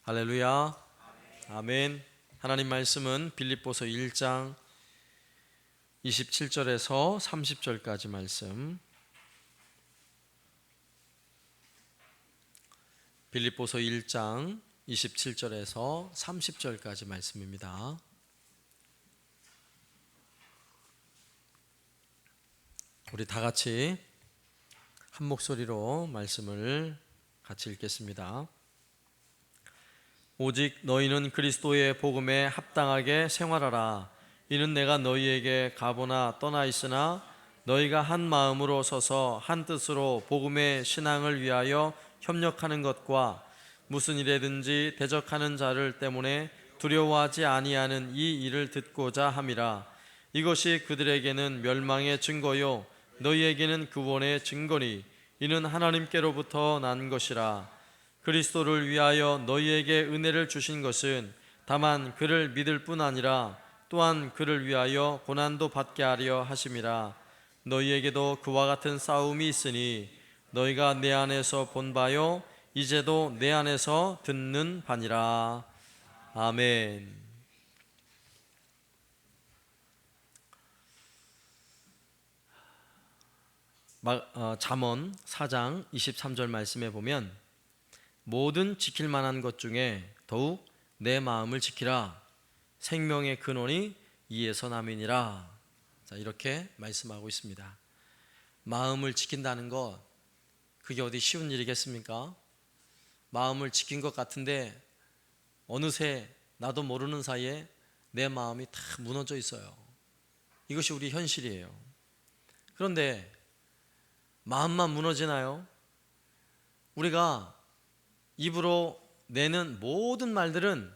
할렐루야. 아멘. 하나님 말씀은 빌립보서 1장 27절에서 30절까지 말씀. 빌립보서 1장 27절에서 30절까지 말씀입니다. 우리 다 같이 한 목소리로 말씀을 같이 읽겠습니다. 오직 너희는 그리스도의 복음에 합당하게 생활하라. 이는 내가 너희에게 가보나 떠나 있으나 너희가 한 마음으로 서서 한 뜻으로 복음의 신앙을 위하여 협력하는 것과 무슨 일에든지 대적하는 자를 때문에 두려워하지 아니하는 이 일을 듣고자 함이라. 이것이 그들에게는 멸망의 증거요 너희에게는 구원의 증거니 이는 하나님께로부터 난 것이라. 그리스도를 위하여 너희에게 은혜를 주신 것은 다만 그를 믿을 뿐 아니라 또한 그를 위하여 고난도 받게 하려 하심이라. 너희에게도 그와 같은 싸움이 있으니 너희가 내 안에서 본 바요 이제도 내 안에서 듣는 바니라. 아멘. 잠언 4장 23절 말씀에 보면 모든 지킬 만한 것 중에 더욱 내 마음을 지키라. 생명의 근원이 이에서 남이니라. 자, 이렇게 말씀하고 있습니다. 마음을 지킨다는 것, 그게 어디 쉬운 일이겠습니까? 마음을 지킨 것 같은데 어느새 나도 모르는 사이에 내 마음이 다 무너져 있어요. 이것이 우리 현실이에요. 그런데 마음만 무너지나요? 우리가 입으로 내는 모든 말들은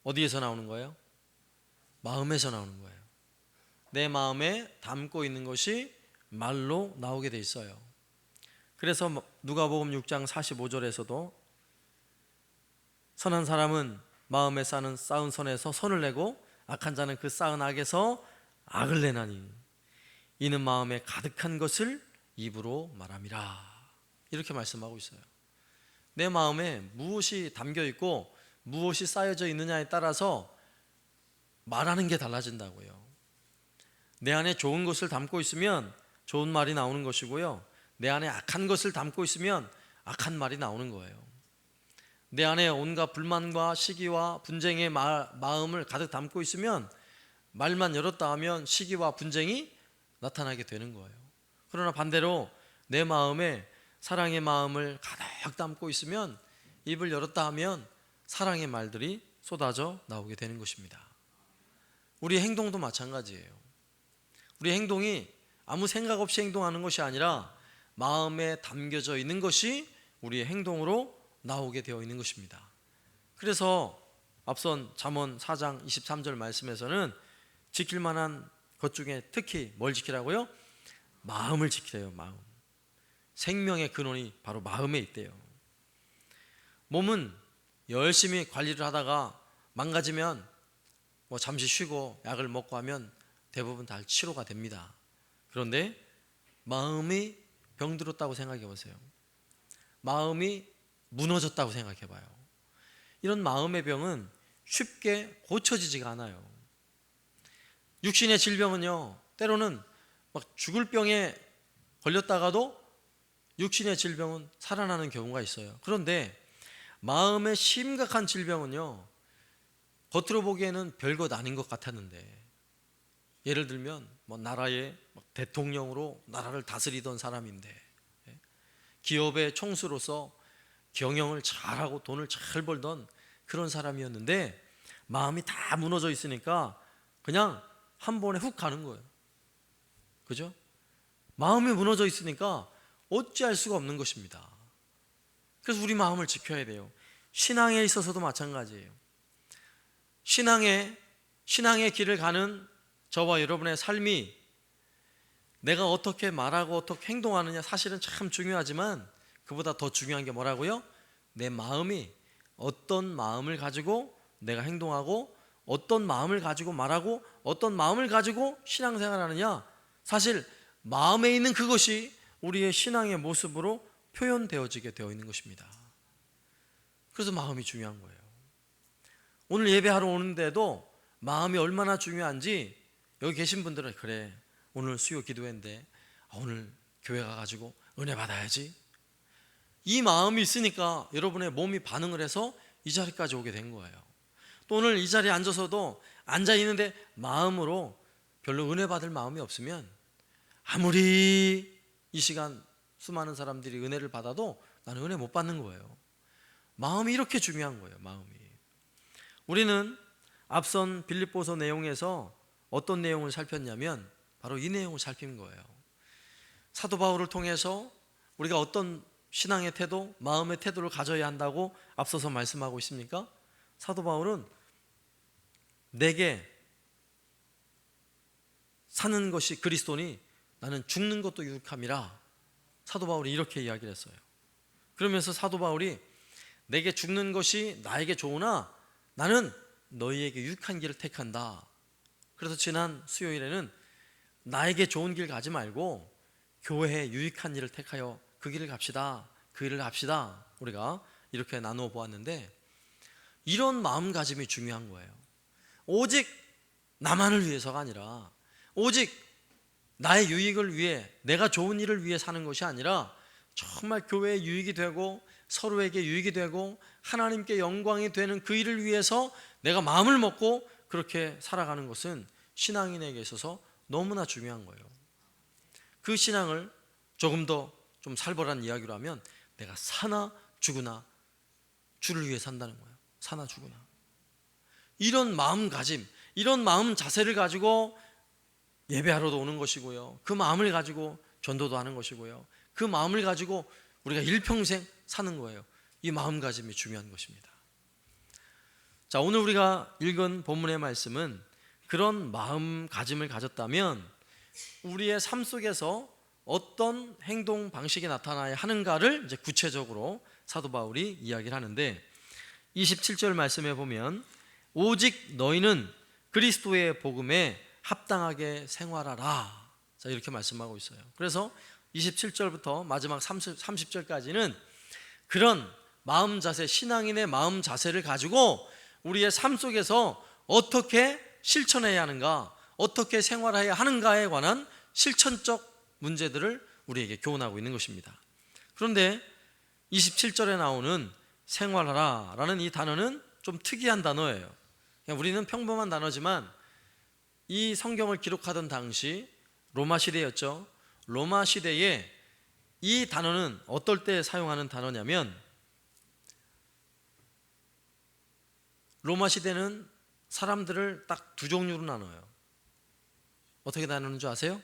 어디에서 나오는 거예요? 마음에서 나오는 거예요. 내 마음에 담고 있는 것이 말로 나오게 돼 있어요. 그래서 누가복음 6장 45절에서도 선한 사람은 마음에 쌓은 선에서 선을 내고 악한 자는 그 쌓은 악에서 악을 내나니 이는 마음에 가득한 것을 입으로 말함이라. 이렇게 말씀하고 있어요. 내 마음에 무엇이 담겨 있고 무엇이 쌓여져 있느냐에 따라서 말하는 게 달라진다고요. 내 안에 좋은 것을 담고 있으면 좋은 말이 나오는 것이고요, 내 안에 악한 것을 담고 있으면 악한 말이 나오는 거예요. 내 안에 온갖 불만과 시기와 분쟁의 마음을 가득 담고 있으면 말만 열었다 하면 시기와 분쟁이 나타나게 되는 거예요. 그러나 반대로 내 마음에 사랑의 마음을 가득 담고 있으면 입을 열었다 하면 사랑의 말들이 쏟아져 나오게 되는 것입니다. 우리 행동도 마찬가지예요. 우리 행동이 아무 생각 없이 행동하는 것이 아니라 마음에 담겨져 있는 것이 우리의 행동으로 나오게 되어 있는 것입니다. 그래서 앞선 잠언 4장 23절 말씀에서는 지킬 만한 것 중에 특히 뭘 지키라고요? 마음을 지키래요. 마음. 생명의 근원이 바로 마음에 있대요. 몸은 열심히 관리를 하다가 망가지면 잠시 쉬고 약을 먹고 하면 대부분 다 치료가 됩니다. 그런데 마음이 병들었다고 생각해 보세요. 마음이 무너졌다고 생각해 봐요. 이런 마음의 병은 쉽게 고쳐지지가 않아요. 육신의 질병은요, 때로는 막 죽을 병에 걸렸다가도 육신의 질병은 살아나는 경우가 있어요. 그런데 마음의 심각한 질병은요, 겉으로 보기에는 별것 아닌 것 같았는데, 예를 들면 나라의 대통령으로 나라를 다스리던 사람인데, 기업의 총수로서 경영을 잘하고 돈을 잘 벌던 그런 사람이었는데 마음이 다 무너져 있으니까 그냥 한 번에 훅 가는 거예요. 그죠? 마음이 무너져 있으니까 어찌할 수가 없는 것입니다. 그래서 우리 마음을 지켜야 돼요. 신앙에 있어서도 마찬가지예요. 신앙의 길을 가는 저와 여러분의 삶이 내가 어떻게 말하고 어떻게 행동하느냐 사실은 참 중요하지만 그보다 더 중요한 게 뭐라고요? 내 마음이 어떤 마음을 가지고 내가 행동하고 어떤 마음을 가지고 말하고 어떤 마음을 가지고 신앙생활하느냐, 사실 마음에 있는 그것이 우리의 신앙의 모습으로 표현되어지게 되어 있는 것입니다. 그래서 마음이 중요한 거예요. 오늘 예배하러 오는데도 마음이 얼마나 중요한지 여기 계신 분들은 그래 오늘 수요 기도회인데 오늘 교회 가가지고 은혜 받아야지 이 마음이 있으니까 여러분의 몸이 반응을 해서 이 자리까지 오게 된 거예요. 또 오늘 이 자리에 앉아서도 앉아있는데 마음으로 별로 은혜 받을 마음이 없으면 아무리 이 시간 수많은 사람들이 은혜를 받아도 나는 은혜 못 받는 거예요. 마음이 이렇게 중요한 거예요. 마음이. 우리는 앞선 빌립보서 내용에서 어떤 내용을 살폈냐면 바로 이 내용을 살핀 거예요. 사도 바울을 통해서 우리가 어떤 신앙의 태도, 마음의 태도를 가져야 한다고 앞서서 말씀하고 있습니까? 사도 바울은 내게 사는 것이 그리스도니 나는 죽는 것도 유익함이라 사도 바울이 이렇게 이야기를 했어요. 그러면서 사도 바울이 내게 죽는 것이 나에게 좋으나 나는 너희에게 유익한 길을 택한다. 그래서 지난 수요일에는 나에게 좋은 길 가지 말고 교회에 유익한 일을 택하여 그 길을 갑시다. 그 길을 갑시다. 우리가 이렇게 나누어 보았는데 이런 마음가짐이 중요한 거예요. 오직 나만을 위해서가 아니라 오직 나의 유익을 위해 내가 좋은 일을 위해 사는 것이 아니라 정말 교회에 유익이 되고 서로에게 유익이 되고 하나님께 영광이 되는 그 일을 위해서 내가 마음을 먹고 그렇게 살아가는 것은 신앙인에게 있어서 너무나 중요한 거예요. 그 신앙을 조금 더 좀 살벌한 이야기로 하면 내가 사나 죽으나 주를 위해 산다는 거예요. 사나 죽으나. 이런 마음가짐, 이런 마음 자세를 가지고 예배하러도 오는 것이고요. 그 마음을 가지고 전도도 하는 것이고요. 그 마음을 가지고 우리가 일평생 사는 거예요. 이 마음가짐이 중요한 것입니다. 자, 오늘 우리가 읽은 본문의 말씀은 그런 마음가짐을 가졌다면 우리의 삶 속에서 어떤 행동 방식이 나타나야 하는가를 이제 구체적으로 사도 바울이 이야기를 하는데 27절 말씀에 보면 오직 너희는 그리스도의 복음에 합당하게 생활하라. 자, 이렇게 말씀하고 있어요. 그래서 27절부터 마지막 30절까지는 그런 마음 자세, 신앙인의 마음 자세를 가지고 우리의 삶 속에서 어떻게 실천해야 하는가, 어떻게 생활해야 하는가에 관한 실천적 문제들을 우리에게 교훈하고 있는 것입니다. 그런데 27절에 나오는 생활하라 라는 이 단어는 좀 특이한 단어예요. 우리는 평범한 단어지만 이 성경을 기록하던 당시 로마 시대였죠. 로마 시대에 이 단어는 어떨 때 사용하는 단어냐면 로마 시대는 사람들을 딱 두 종류로 나눠요. 어떻게 나누는 줄 아세요?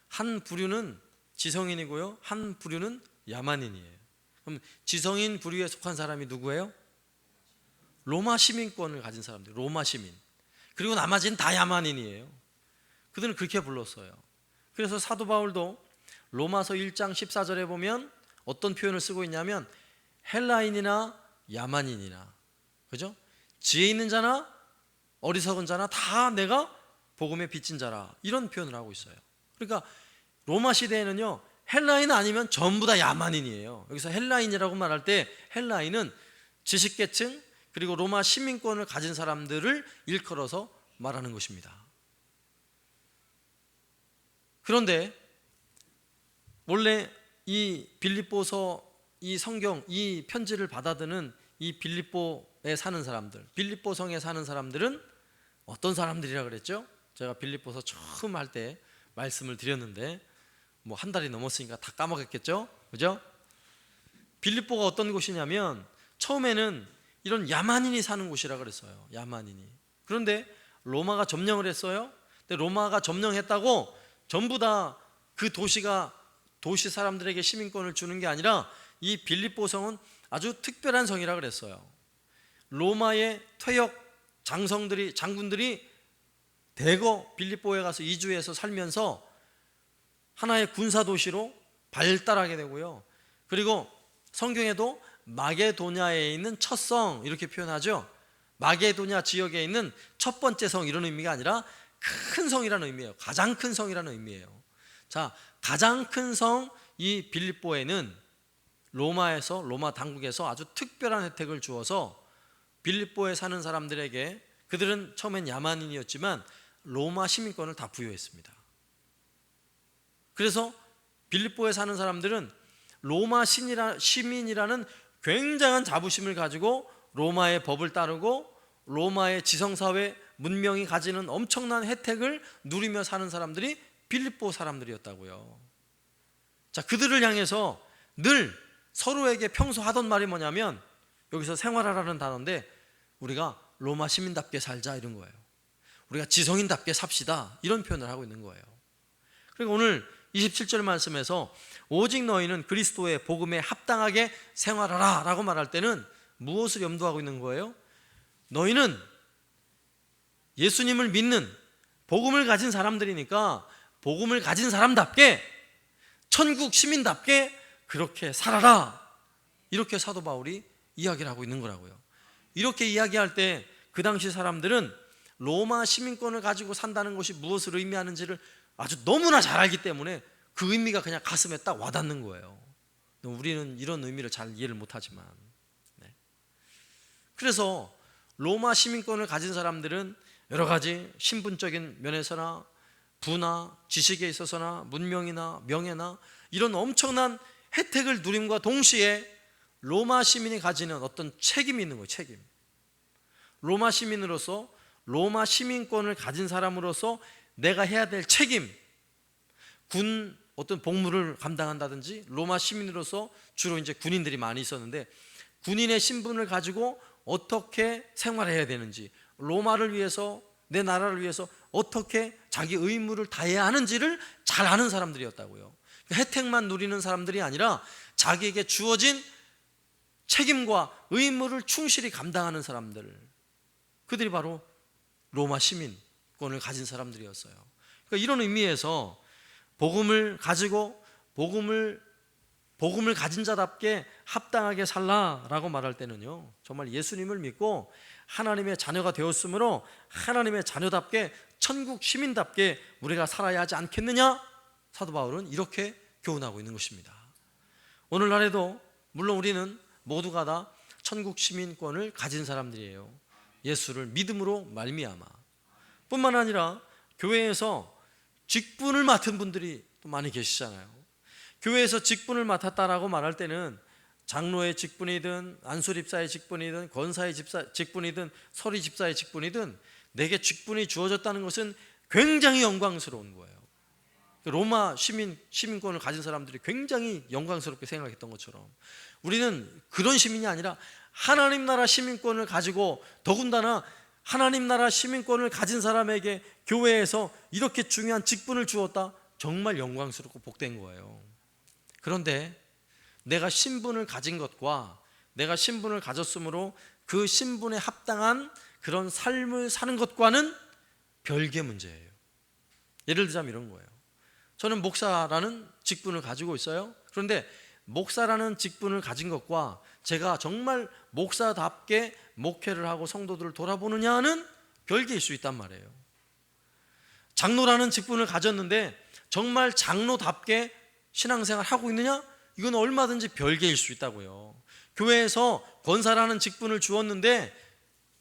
한 부류는 지성인이고요, 한 부류는 야만인이에요. 그럼 지성인 부류에 속한 사람이 누구예요? 로마 시민권을 가진 사람들, 로마 시민. 그리고 나머지는 다 야만인이에요. 그들은 그렇게 불렀어요. 그래서 사도 바울도 로마서 1장 14절에 보면 어떤 표현을 쓰고 있냐면 헬라인이나 야만인이나, 그죠? 지혜 있는 자나 어리석은 자나 다 내가 복음에 빚진 자라, 이런 표현을 하고 있어요. 그러니까 로마 시대에는요, 헬라인 아니면 전부 다 야만인이에요. 여기서 헬라인이라고 말할 때 헬라인은 지식계층 그리고 로마 시민권을 가진 사람들을 일컬어서 말하는 것입니다. 그런데 원래 이 빌립보서, 이 성경, 이 편지를 받아드는 이 빌립보에 사는 사람들, 빌립보 성에 사는 사람들은 어떤 사람들이라 그랬죠? 제가 빌립보서 처음 할 때 말씀을 드렸는데 뭐 한 달이 넘었으니까 다 까먹었겠죠? 그죠? 빌립보가 어떤 곳이냐면 처음에는 이런 야만인이 사는 곳이라 그랬어요. 야만인이. 그런데 로마가 점령을 했어요. 근데 로마가 점령했다고 전부 다 그 도시가 도시 사람들에게 시민권을 주는 게 아니라 이 빌립보 성은 아주 특별한 성이라 그랬어요. 로마의 퇴역 장군들이 대거 빌립보에 가서 이주해서 살면서 하나의 군사 도시로 발달하게 되고요. 그리고 성경에도 마게도냐에 있는 첫 성 이렇게 표현하죠. 마게도냐 지역에 있는 첫 번째 성, 이런 의미가 아니라 큰 성이라는 의미예요. 가장 큰 성이라는 의미예요. 자, 가장 큰 성 이 빌립보에는 로마 당국에서 아주 특별한 혜택을 주어서 빌립보에 사는 사람들에게, 그들은 처음엔 야만인이었지만 로마 시민권을 다 부여했습니다. 그래서 빌립보에 사는 사람들은 로마 시민이라는 굉장한 자부심을 가지고 로마의 법을 따르고 로마의 지성사회 문명이 가지는 엄청난 혜택을 누리며 사는 사람들이 빌립보 사람들이었다고요. 자, 그들을 향해서 늘 서로에게 평소 하던 말이 뭐냐면, 여기서 생활하라는 단어인데 우리가 로마 시민답게 살자 이런 거예요. 우리가 지성인답게 삽시다 이런 표현을 하고 있는 거예요. 그리고 오늘 27절 말씀에서 오직 너희는 그리스도의 복음에 합당하게 생활하라 라고 말할 때는 무엇을 염두하고 있는 거예요? 너희는 예수님을 믿는 복음을 가진 사람들이니까 복음을 가진 사람답게, 천국 시민답게 그렇게 살아라, 이렇게 사도 바울이 이야기를 하고 있는 거라고요. 이렇게 이야기할 때 그 당시 사람들은 로마 시민권을 가지고 산다는 것이 무엇을 의미하는지를 아주 너무나 잘 알기 때문에 그 의미가 그냥 가슴에 딱 와닿는 거예요. 우리는 이런 의미를 잘 이해를 못하지만, 그래서 로마 시민권을 가진 사람들은 여러 가지 신분적인 면에서나 부나 지식에 있어서나 문명이나 명예나 이런 엄청난 혜택을 누림과 동시에 로마 시민이 가지는 어떤 책임이 있는 거예요. 책임. 로마 시민으로서, 로마 시민권을 가진 사람으로서 내가 해야 될 책임, 군 어떤 복무를 감당한다든지, 로마 시민으로서 주로 이제 군인들이 많이 있었는데 군인의 신분을 가지고 어떻게 생활해야 되는지, 로마를 위해서, 내 나라를 위해서 어떻게 자기 의무를 다해야 하는지를 잘 아는 사람들이었다고요. 혜택만 누리는 사람들이 아니라 자기에게 주어진 책임과 의무를 충실히 감당하는 사람들, 그들이 바로 로마 시민권을 가진 사람들이었어요. 그러니까 이런 의미에서 복음을 가지고 복음을 가진 자답게 합당하게 살라라고 말할 때는요, 정말 예수님을 믿고 하나님의 자녀가 되었으므로 하나님의 자녀답게 천국 시민답게 우리가 살아야 하지 않겠느냐? 사도 바울은 이렇게 교훈하고 있는 것입니다. 오늘날에도 물론 우리는 모두가 다 천국 시민권을 가진 사람들이에요. 예수를 믿음으로 말미암아. 뿐만 아니라 교회에서 직분을 맡은 분들이 또 많이 계시잖아요. 교회에서 직분을 맡았다라고 말할 때는 장로의 직분이든 안수집사의 직분이든 권사의 직분이든 서리 집사의 직분이든 내게 직분이 주어졌다는 것은 굉장히 영광스러운 거예요. 로마 시민권을 가진 사람들이 굉장히 영광스럽게 생각했던 것처럼 우리는 그런 시민이 아니라 하나님 나라 시민권을 가지고, 더군다나 하나님 나라 시민권을 가진 사람에게 교회에서 이렇게 중요한 직분을 주었다, 정말 영광스럽고 복된 거예요. 그런데 내가 신분을 가진 것과 내가 신분을 가졌으므로 그 신분에 합당한 그런 삶을 사는 것과는 별개 문제예요. 예를 들자면 이런 거예요. 저는 목사라는 직분을 가지고 있어요. 그런데 목사라는 직분을 가진 것과 제가 정말 목사답게 목회를 하고 성도들을 돌아보느냐는 별개일 수 있단 말이에요. 장로라는 직분을 가졌는데 정말 장로답게 신앙생활 하고 있느냐? 이건 얼마든지 별개일 수 있다고요. 교회에서 권사라는 직분을 주었는데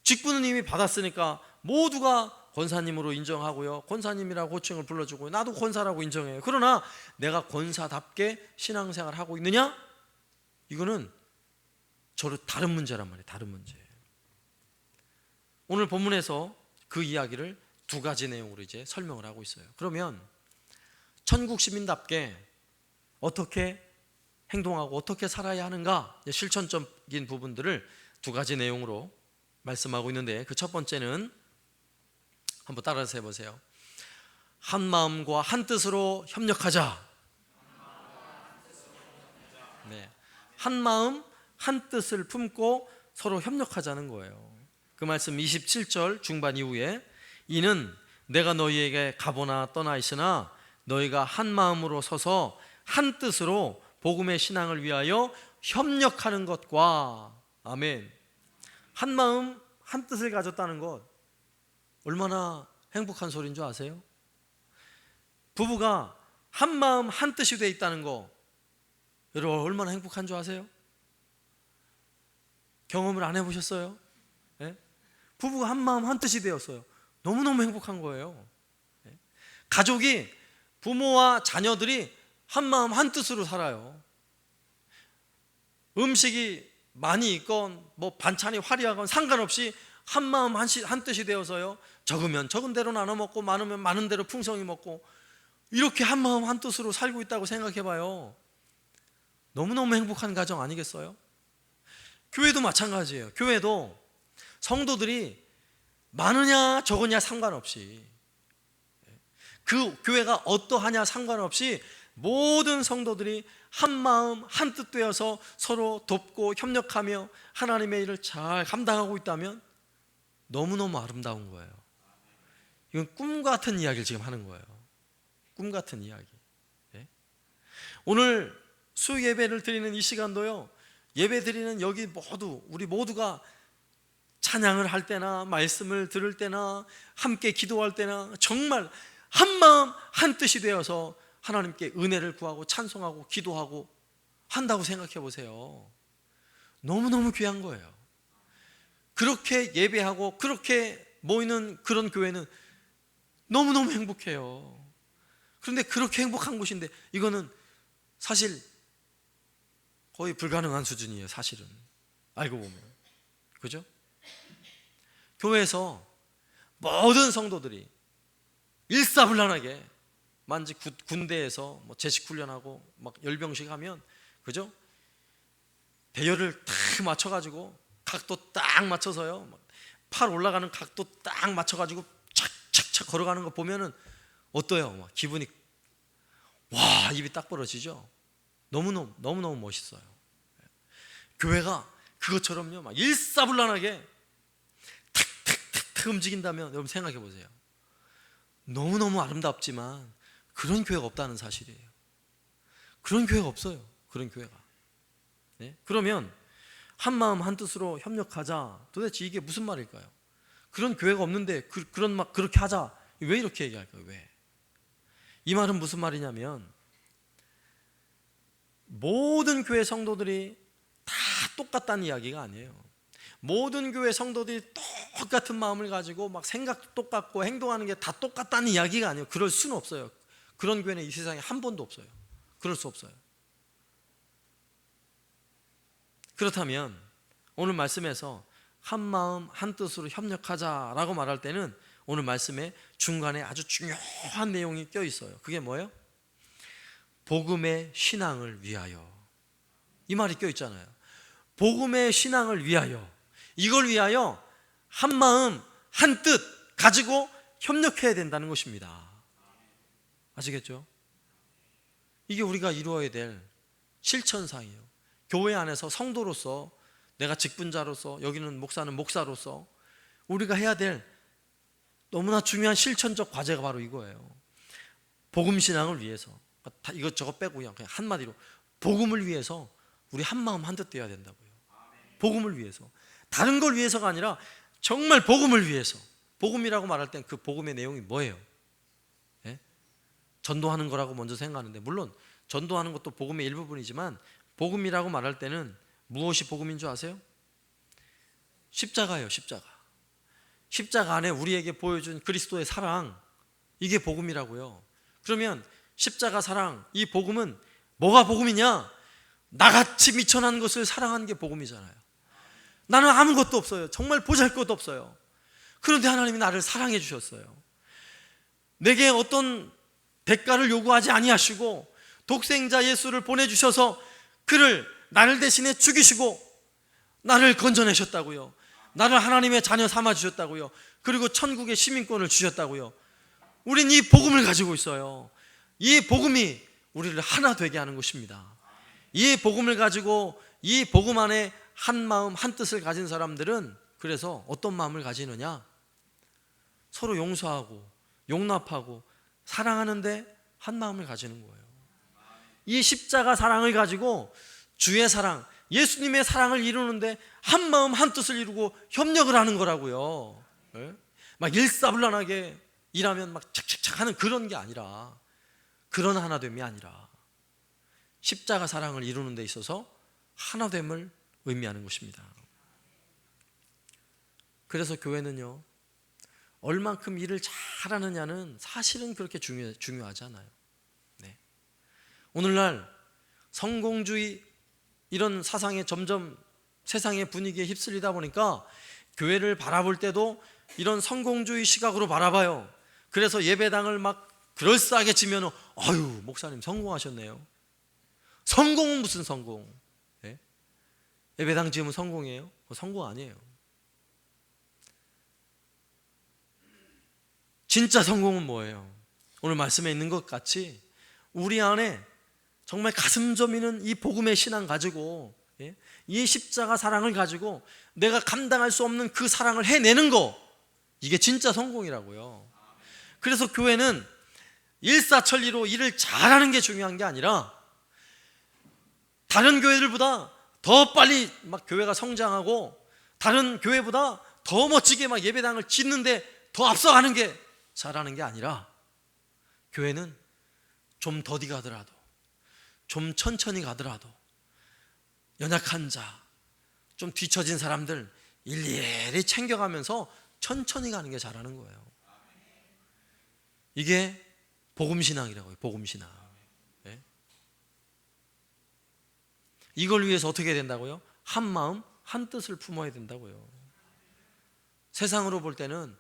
직분은 이미 받았으니까 모두가 권사님으로 인정하고요, 권사님이라고 호칭을 불러주고 나도 권사라고 인정해요. 그러나 내가 권사답게 신앙생활을 하고 있느냐? 이거는 저로 다른 문제란 말이에요. 다른 문제. 오늘 본문에서 그 이야기를 두 가지 내용으로 이제 설명을 하고 있어요. 그러면 천국 시민답게 어떻게 행동하고 어떻게 살아야 하는가, 실천적인 부분들을 두 가지 내용으로 말씀하고 있는데, 그 첫 번째는 한번 따라서 해보세요. 한 마음과 한 뜻으로 협력하자. 네, 한 마음 한 뜻을 품고 서로 협력하자는 거예요. 그 말씀 27절 중반 이후에, 이는 내가 너희에게 가보나 떠나 있으나 너희가 한 마음으로 서서 한 뜻으로 복음의 신앙을 위하여 협력하는 것과, 아멘. 한 마음 한 뜻을 가졌다는 것, 얼마나 행복한 소리인 줄 아세요? 부부가 한 마음 한 뜻이 되어 있다는 거, 여러분 얼마나 행복한 줄 아세요? 경험을 안 해보셨어요? 예? 부부가 한 마음 한 뜻이 되었어요. 너무너무 행복한 거예요. 예? 가족이, 부모와 자녀들이 한 마음 한 뜻으로 살아요. 음식이 많이 있건 뭐 반찬이 화려하건 상관없이 한 마음 한 뜻이 되어서요, 적으면 적은 대로 나눠 먹고 많으면 많은 대로 풍성히 먹고, 이렇게 한 마음 한 뜻으로 살고 있다고 생각해 봐요. 너무너무 행복한 가정 아니겠어요? 교회도 마찬가지예요. 교회도 성도들이 많으냐 적으냐 상관없이, 그 교회가 어떠하냐 상관없이 모든 성도들이 한 마음 한 뜻 되어서 서로 돕고 협력하며 하나님의 일을 잘 감당하고 있다면 너무너무 아름다운 거예요. 이건 꿈 같은 이야기를 지금 하는 거예요. 꿈 같은 이야기. 예? 오늘 수요 예배를 드리는 이 시간도요, 예배 드리는 여기 모두, 우리 모두가 찬양을 할 때나 말씀을 들을 때나 함께 기도할 때나 정말 한 마음 한 뜻이 되어서 하나님께 은혜를 구하고 찬송하고 기도하고 한다고 생각해 보세요. 너무너무 귀한 거예요. 그렇게 예배하고 그렇게 모이는 그런 교회는 너무너무 행복해요. 그런데 그렇게 행복한 곳인데 이거는 사실 거의 불가능한 수준이에요. 사실은 알고 보면, 그죠? 교회에서 모든 성도들이 일사불란하게, 만지 군대에서 뭐 제식 훈련하고 막 열병식 하면, 그죠? 대열을 딱 맞춰가지고 각도 딱 맞춰서요, 팔 올라가는 각도 딱 맞춰가지고 착착착 걸어가는 거 보면은 어때요? 막 기분이, 와, 입이 딱 벌어지죠. 너무너무 멋있어요. 교회가 그것처럼요, 막 일사불란하게 탁탁탁탁 움직인다면 여러분 생각해 보세요. 너무너무 아름답지만 그런 교회가 없다는 사실이에요. 그런 교회가 없어요. 그런 교회가. 네? 그러면 한 마음 한 뜻으로 협력하자, 도대체 이게 무슨 말일까요? 그런 교회가 없는데 그렇게 하자, 왜 이렇게 얘기할까요? 왜? 이 말은 무슨 말이냐면, 모든 교회 성도들이 다 똑같다는 이야기가 아니에요. 모든 교회 성도들이 똑같은 마음을 가지고 막 생각도 똑같고 행동하는 게 다 똑같다는 이야기가 아니에요. 그럴 수는 없어요. 그런 교회는 이 세상에 한 번도 없어요. 그럴 수 없어요. 그렇다면 오늘 말씀에서 한 마음 한 뜻으로 협력하자라고 말할 때는 오늘 말씀에 중간에 아주 중요한 내용이 껴 있어요. 그게 뭐예요? 복음의 신앙을 위하여. 이 말이 껴 있잖아요. 복음의 신앙을 위하여, 이걸 위하여 한 마음 한 뜻 가지고 협력해야 된다는 것입니다. 아시겠죠? 이게 우리가 이루어야 될 실천사항이에요. 교회 안에서 성도로서, 내가 직분자로서, 여기는 목사는 목사로서 우리가 해야 될 너무나 중요한 실천적 과제가 바로 이거예요. 복음 신앙을 위해서, 이것저것 빼고 그냥 한마디로 복음을 위해서 우리 한 마음 한 뜻 되어야 된다고요. 복음을 위해서, 다른 걸 위해서가 아니라 정말 복음을 위해서. 복음이라고 말할 땐 그 복음의 내용이 뭐예요? 예? 전도하는 거라고 먼저 생각하는데, 물론 전도하는 것도 복음의 일부분이지만 복음이라고 말할 때는 무엇이 복음인 줄 아세요? 십자가예요. 십자가 안에 우리에게 보여준 그리스도의 사랑, 이게 복음이라고요. 그러면 십자가 사랑, 이 복음은 뭐가 복음이냐? 나같이 미천한 것을 사랑하는 게 복음이잖아요. 나는 아무것도 없어요. 정말 보잘것도 없어요. 그런데 하나님이 나를 사랑해 주셨어요. 내게 어떤 대가를 요구하지 아니하시고 독생자 예수를 보내주셔서 그를 나를 대신해 죽이시고 나를 건져내셨다고요. 나를 하나님의 자녀 삼아 주셨다고요. 그리고 천국의 시민권을 주셨다고요. 우린 이 복음을 가지고 있어요. 이 복음이 우리를 하나 되게 하는 것입니다. 이 복음을 가지고, 이 복음 안에 한 마음 한 뜻을 가진 사람들은 그래서 어떤 마음을 가지느냐? 서로 용서하고 용납하고 사랑하는데 한 마음을 가지는 거예요. 이 십자가 사랑을 가지고 주의 사랑, 예수님의 사랑을 이루는데 한 마음 한 뜻을 이루고 협력을 하는 거라고요. 막 일사불란하게 일하면 막 착착착 하는 그런 게 아니라, 그런 하나됨이 아니라 십자가 사랑을 이루는 데 있어서 하나됨을 의미하는 것입니다. 그래서 교회는요, 얼만큼 일을 잘하느냐는 사실은 그렇게 중요하지 않아요. 네. 오늘날 성공주의 이런 사상에 점점 세상의 분위기에 휩쓸리다 보니까 교회를 바라볼 때도 이런 성공주의 시각으로 바라봐요. 그래서 예배당을 막 그럴싸하게 지면 아유, 목사님 성공하셨네요. 성공은 무슨 성공? 네? 예배당 지으면 성공이에요? 성공 아니에요. 진짜 성공은 뭐예요? 오늘 말씀에 있는 것 같이 우리 안에 정말 가슴 저미는 이 복음의 신앙 가지고, 이 십자가 사랑을 가지고 내가 감당할 수 없는 그 사랑을 해내는 거, 이게 진짜 성공이라고요. 그래서 교회는 일사천리로 일을 잘하는 게 중요한 게 아니라 다른 교회들보다 더 빨리 막 교회가 성장하고 다른 교회보다 더 멋지게 막 예배당을 짓는데 더 앞서가는 게 잘하는 게 아니라, 교회는 좀 더디 가더라도, 좀 천천히 가더라도 연약한 자, 좀 뒤처진 사람들 일일이 챙겨가면서 천천히 가는 게 잘하는 거예요. 이게 복음신앙이라고요. 복음신앙. 네? 이걸 위해서 어떻게 해야 된다고요? 한 마음 한 뜻을 품어야 된다고요. 세상으로 볼 때는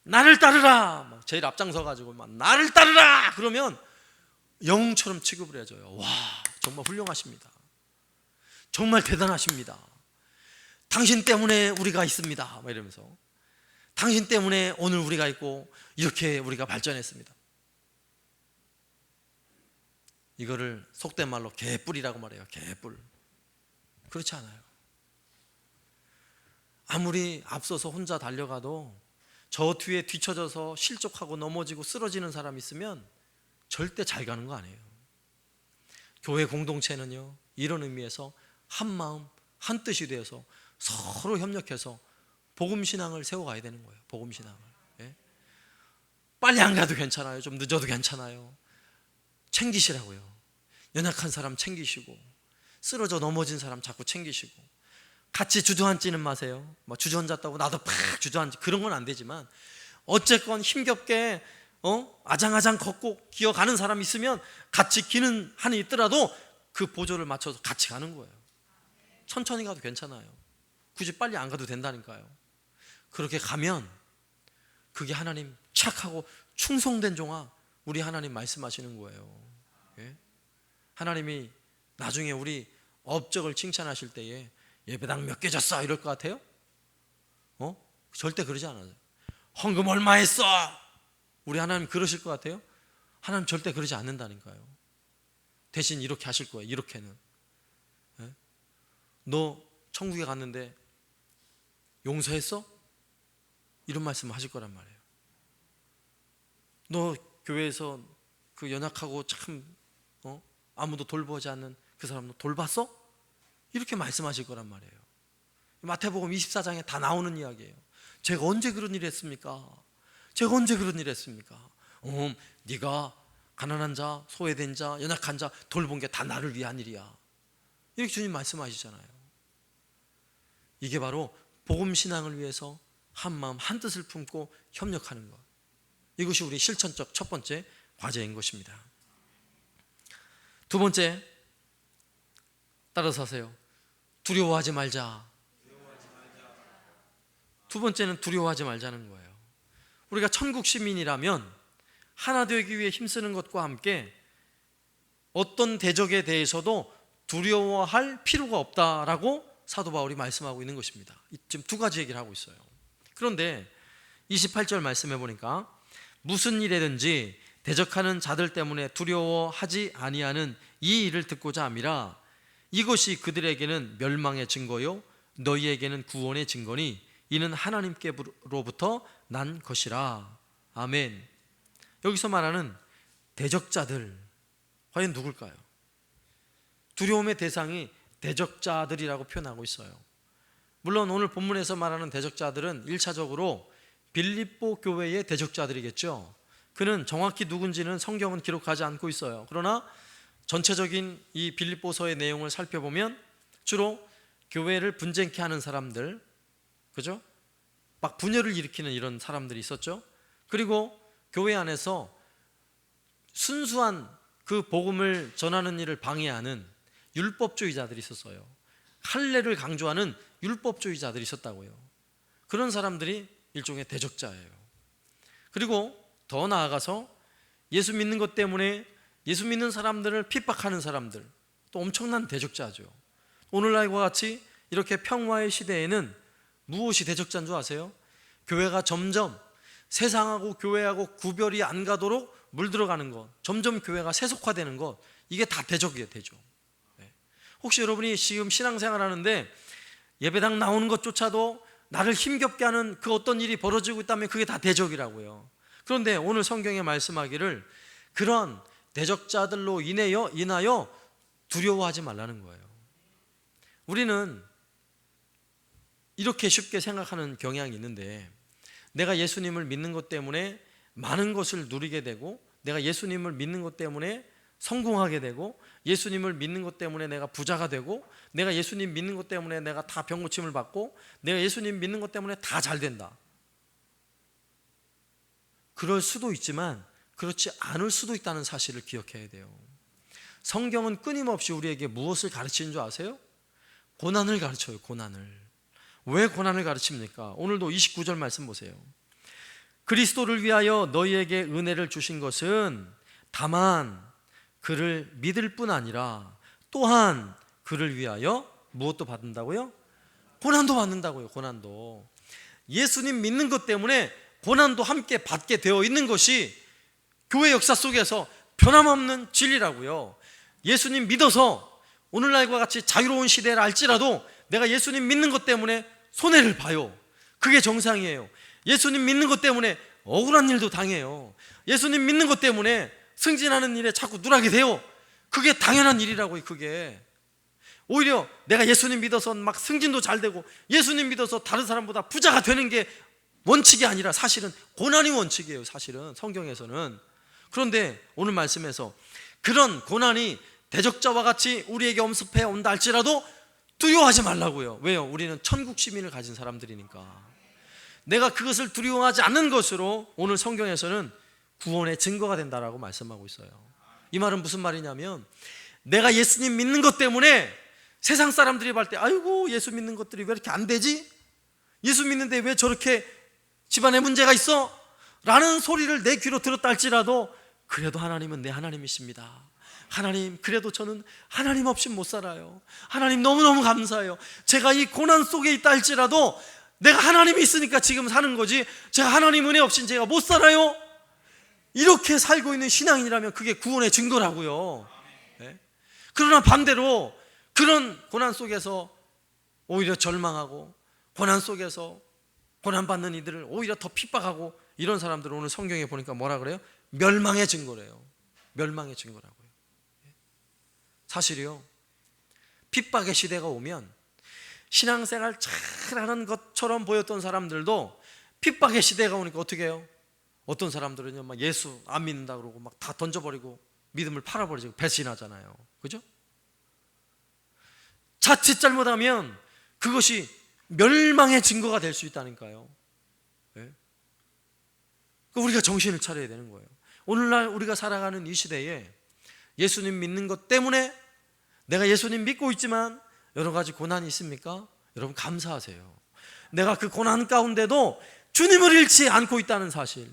나를 따르라, 막 제일 앞장서 가지고 막 나를 따르라 그러면 영웅처럼 취급을 해줘요. 와, 정말 훌륭하십니다. 정말 대단하십니다. 당신 때문에 우리가 있습니다. 막 이러면서 당신 때문에 오늘 우리가 있고 이렇게 우리가 발전했습니다. 이거를 속된 말로 개뿔이라고 말해요. 개뿔. 그렇지 않아요. 아무리 앞서서 혼자 달려가도 저 뒤에 뒤쳐져서 실족하고 넘어지고 쓰러지는 사람 있으면 절대 잘 가는 거 아니에요. 교회 공동체는요, 이런 의미에서 한 마음 한 뜻이 되어서 서로 협력해서 복음신앙을 세워가야 되는 거예요. 복음신앙을. 예? 빨리 안 가도 괜찮아요. 좀 늦어도 괜찮아요. 챙기시라고요. 연약한 사람 챙기시고 쓰러져 넘어진 사람 자꾸 챙기시고, 같이 주저앉지는 마세요. 뭐 주저앉았다고 나도 팍 주저앉지, 그런 건 안 되지만 어쨌건 힘겹게 아장아장 걷고 기어가는 사람 있으면 같이 기는 한이 있더라도 그 보조를 맞춰서 같이 가는 거예요. 천천히 가도 괜찮아요. 굳이 빨리 안 가도 된다니까요. 그렇게 가면 그게 하나님 착하고 충성된 종아, 우리 하나님 말씀하시는 거예요. 예? 하나님이 나중에 우리 업적을 칭찬하실 때에 예배당 몇 개 졌어 이럴 것 같아요? 절대 그러지 않아요. 헌금 얼마 했어? 우리 하나님 그러실 것 같아요? 하나님 절대 그러지 않는다니까요. 대신 이렇게 하실 거예요. 이렇게는, 예? 너 천국에 갔는데 용서했어? 이런 말씀 하실 거란 말이에요. 너 교회에서 그 연약하고 참 아무도 돌보지 않는 그 사람 너 돌봤어? 이렇게 말씀하실 거란 말이에요. 마태복음 24장에 다 나오는 이야기예요. 제가 언제 그런 일 했습니까? 제가 언제 그런 일 했습니까? 네가 가난한 자, 소외된 자, 연약한 자 돌본 게 다 나를 위한 일이야. 이렇게 주님 말씀하시잖아요. 이게 바로 복음신앙을 위해서 한 마음 한 뜻을 품고 협력하는 것, 이것이 우리 실천적 첫 번째 과제인 것입니다. 두 번째, 따라서 하세요. 두려워하지 말자. 두 번째는 두려워하지 말자는 거예요. 우리가 천국 시민이라면 하나 되기 위해 힘쓰는 것과 함께 어떤 대적에 대해서도 두려워할 필요가 없다라고 사도 바울이 말씀하고 있는 것입니다. 지금 두 가지 얘기를 하고 있어요. 그런데 28절 말씀해 보니까 무슨 일이든지 대적하는 자들 때문에 두려워하지 아니하는 이 일을 듣고자 함이라. 이것이 그들에게는 멸망의 증거요 너희에게는 구원의 증거니 이는 하나님께로부터 난 것이라. 아멘. 여기서 말하는 대적자들, 과연 누굴까요? 두려움의 대상이 대적자들이라고 표현하고 있어요. 물론 오늘 본문에서 말하는 대적자들은 1차적으로 빌립보 교회의 대적자들이겠죠. 그는 정확히 누군지는 성경은 기록하지 않고 있어요. 그러나 전체적인 이 빌립보서의 내용을 살펴보면 주로 교회를 분쟁케 하는 사람들, 그죠? 막 분열을 일으키는 이런 사람들이 있었죠. 그리고 교회 안에서 순수한 그 복음을 전하는 일을 방해하는 율법주의자들이 있었어요. 할례를 강조하는 율법주의자들이 있었다고요. 그런 사람들이 일종의 대적자예요. 그리고 더 나아가서 예수 믿는 것 때문에 예수 믿는 사람들을 핍박하는 사람들, 또 엄청난 대적자죠. 오늘날과 같이 이렇게 평화의 시대에는 무엇이 대적자인 줄 아세요? 교회가 점점 세상하고 교회하고 구별이 안 가도록 물들어가는 것, 점점 교회가 세속화되는 것, 이게 다 대적이에요. 대적. 혹시 여러분이 지금 신앙생활 하는데 예배당 나오는 것조차도 나를 힘겹게 하는 그 어떤 일이 벌어지고 있다면 그게 다 대적이라고요. 그런데 오늘 성경에 말씀하기를 그런 대적자들로 인하여 두려워하지 말라는 거예요. 우리는 이렇게 쉽게 생각하는 경향이 있는데, 내가 예수님을 믿는 것 때문에 많은 것을 누리게 되고, 내가 예수님을 믿는 것 때문에 성공하게 되고, 예수님을 믿는 것 때문에 내가 부자가 되고, 내가 예수님 믿는 것 때문에 내가 다 병고침을 받고, 내가 예수님 믿는 것 때문에 다 잘 된다. 그럴 수도 있지만 그렇지 않을 수도 있다는 사실을 기억해야 돼요. 성경은 끊임없이 우리에게 무엇을 가르치는 줄 아세요? 고난을 가르쳐요. 고난을. 왜 고난을 가르칩니까? 오늘도 29절 말씀 보세요. 그리스도를 위하여 너희에게 은혜를 주신 것은 다만 그를 믿을 뿐 아니라 또한 그를 위하여 무엇도 받는다고요? 고난도 받는다고요. 고난도. 예수님 믿는 것 때문에 고난도 함께 받게 되어 있는 것이 교회 역사 속에서 변함없는 진리라고요. 예수님 믿어서 오늘날과 같이 자유로운 시대를 알지라도 내가 예수님 믿는 것 때문에 손해를 봐요. 그게 정상이에요. 예수님 믿는 것 때문에 억울한 일도 당해요. 예수님 믿는 것 때문에 승진하는 일에 자꾸 누락이 돼요. 그게 당연한 일이라고요. 그게 오히려 내가 예수님 믿어서 막 승진도 잘 되고 예수님 믿어서 다른 사람보다 부자가 되는 게 원칙이 아니라 사실은 고난이 원칙이에요. 사실은 성경에서는. 그런데 오늘 말씀에서 그런 고난이 대적자와 같이 우리에게 엄습해 온다 할지라도 두려워하지 말라고요. 왜요? 우리는 천국 시민을 가진 사람들이니까. 내가 그것을 두려워하지 않는 것으로 오늘 성경에서는 구원의 증거가 된다라고 말씀하고 있어요. 이 말은 무슨 말이냐면, 내가 예수님 믿는 것 때문에 세상 사람들이 볼 때 아이고 예수 믿는 것들이 왜 이렇게 안 되지? 예수 믿는데 왜 저렇게 집안에 문제가 있어? 라는 소리를 내 귀로 들었다 할지라도 그래도 하나님은 내 하나님이십니다. 하나님, 그래도 저는 하나님 없이 못 살아요. 하나님 너무너무 감사해요. 제가 이 고난 속에 있다 할지라도 내가 하나님이 있으니까 지금 사는 거지, 제가 하나님 은혜 없인 제가 못 살아요. 이렇게 살고 있는 신앙인이라면 그게 구원의 증거라고요. 네? 그러나 반대로 그런 고난 속에서 오히려 절망하고 고난 속에서 고난받는 이들을 오히려 더 핍박하고 이런 사람들은 오늘 성경에 보니까 뭐라 그래요? 멸망의 증거래요. 멸망의 증거라고요. 사실이요, 핍박의 시대가 오면 신앙생활 잘하는 것처럼 보였던 사람들도 핍박의 시대가 오니까 어떻게 해요? 어떤 사람들은요 막 예수 안 믿는다 그러고 막 다 던져버리고 믿음을 팔아버리고 배신하잖아요. 그죠? 자칫 잘못하면 그것이 멸망의 증거가 될 수 있다니까요. 네? 우리가 정신을 차려야 되는 거예요. 오늘날 우리가 살아가는 이 시대에 예수님 믿는 것 때문에 내가 예수님 믿고 있지만 여러 가지 고난이 있습니까? 여러분 감사하세요. 내가 그 고난 가운데도 주님을 잃지 않고 있다는 사실,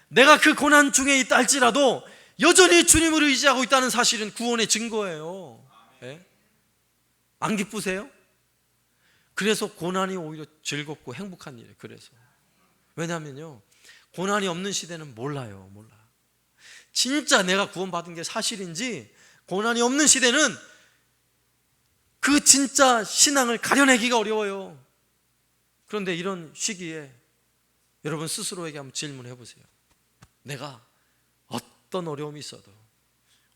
내가 그 고난 중에 있다 할지라도 여전히 주님을 의지하고 있다는 사실은 구원의 증거예요. 네? 안 기쁘세요? 그래서 고난이 오히려 즐겁고 행복한 일이에요. 그래서 왜냐하면요, 고난이 없는 시대는 몰라요. 진짜 내가 구원받은 게 사실인지 고난이 없는 시대는 그 진짜 신앙을 가려내기가 어려워요. 그런데 이런 시기에 여러분 스스로에게 한번 질문해 보세요. 내가 어떤 어려움이 있어도,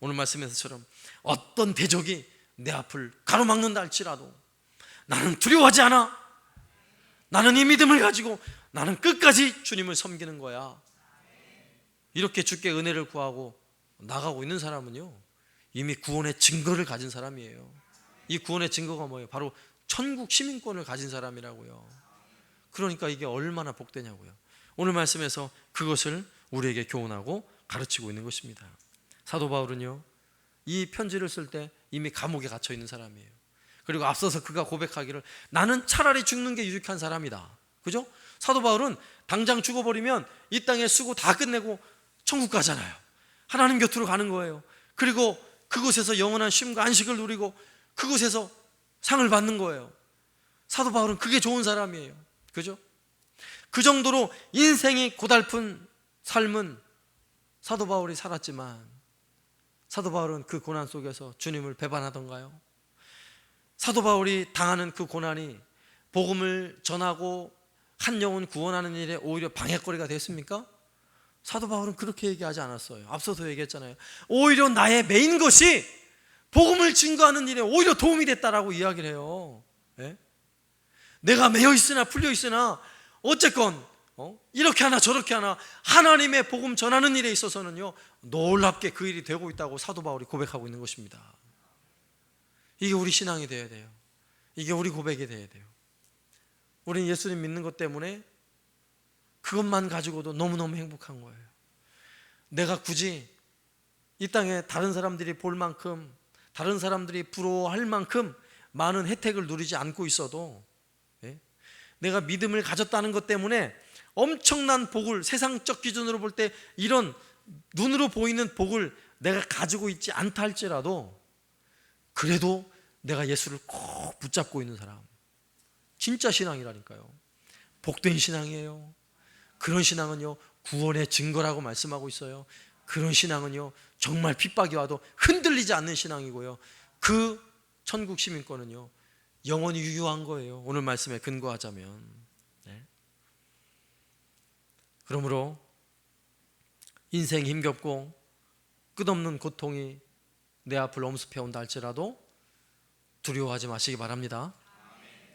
오늘 말씀에서처럼 어떤 대적이 내 앞을 가로막는다 할지라도 나는 두려워하지 않아. 나는 이 믿음을 가지고 나는 끝까지 주님을 섬기는 거야. 이렇게 주께 은혜를 구하고 나가고 있는 사람은요, 이미 구원의 증거를 가진 사람이에요. 이 구원의 증거가 뭐예요? 바로 천국 시민권을 가진 사람이라고요. 그러니까 이게 얼마나 복되냐고요. 오늘 말씀에서 그것을 우리에게 교훈하고 가르치고 있는 것입니다. 사도 바울은요, 이 편지를 쓸 때 이미 감옥에 갇혀 있는 사람이에요. 그리고 앞서서 그가 고백하기를 나는 차라리 죽는 게 유익한 사람이다. 그죠? 사도 바울은 당장 죽어버리면 이 땅의 수고 다 끝내고 천국 가잖아요. 하나님 곁으로 가는 거예요. 그리고 그곳에서 영원한 쉼과 안식을 누리고 그곳에서 상을 받는 거예요. 사도 바울은 그게 좋은 사람이에요. 그죠? 그 정도로 인생이 고달픈 삶은 사도 바울이 살았지만 사도 바울은 그 고난 속에서 주님을 배반하던가요? 사도 바울이 당하는 그 고난이 복음을 전하고 한 영혼 구원하는 일에 오히려 방해거리가 됐습니까? 사도 바울은 그렇게 얘기하지 않았어요. 앞서서 얘기했잖아요. 오히려 나의 메인 것이 복음을 증거하는 일에 오히려 도움이 됐다라고 이야기를 해요. 예? 내가 매여 있으나 풀려 있으나 어쨌건 이렇게 하나 저렇게 하나 하나님의 복음 전하는 일에 있어서는요, 놀랍게 그 일이 되고 있다고 사도 바울이 고백하고 있는 것입니다. 이게 우리 신앙이 되어야 돼요. 이게 우리 고백이 되어야 돼요. 우리는 예수님 믿는 것 때문에 그것만 가지고도 너무너무 행복한 거예요. 내가 굳이 이 땅에 다른 사람들이 볼 만큼, 다른 사람들이 부러워할 만큼 많은 혜택을 누리지 않고 있어도, 내가 믿음을 가졌다는 것 때문에 엄청난 복을, 세상적 기준으로 볼 때 이런 눈으로 보이는 복을 내가 가지고 있지 않다 할지라도 그래도 내가 예수를 꼭 붙잡고 있는 사람, 진짜 신앙이라니까요. 복된 신앙이에요. 그런 신앙은요, 구원의 증거라고 말씀하고 있어요. 그런 신앙은요, 정말 핍박이 와도 흔들리지 않는 신앙이고요, 그 천국 시민권은요, 영원히 유효한 거예요. 오늘 말씀에 근거하자면. 네. 그러므로 인생이 힘겹고 끝없는 고통이 내 앞을 엄습해 온다 할지라도 두려워하지 마시기 바랍니다.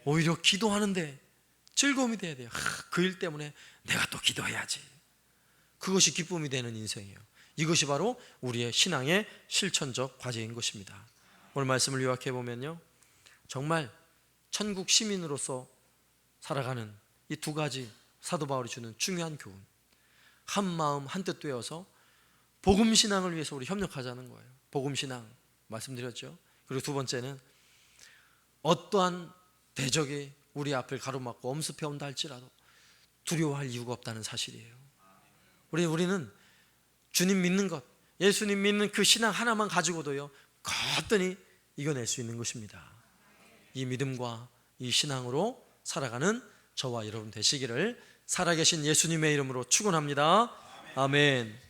오히려 기도하는데 즐거움이 돼야 돼요. 그 일 때문에 내가 또 기도해야지. 그것이 기쁨이 되는 인생이에요. 이것이 바로 우리의 신앙의 실천적 과제인 것입니다. 오늘 말씀을 요약해 보면요, 정말 천국 시민으로서 살아가는 이 두 가지 사도 바울이 주는 중요한 교훈, 한 마음 한뜻 되어서 복음 신앙을 위해서 우리 협력하자는 거예요. 복음 신앙 말씀드렸죠. 그리고 두 번째는 어떠한 대적이 우리 앞을 가로막고 엄습해 온다 할지라도 두려워할 이유가 없다는 사실이에요. 우리는 주님 믿는 것, 예수님 믿는 그 신앙 하나만 가지고도요, 거뜬히 이겨낼 수 있는 것입니다. 이 믿음과 이 신앙으로 살아가는 저와 여러분 되시기를 살아계신 예수님의 이름으로 축원합니다. 아멘.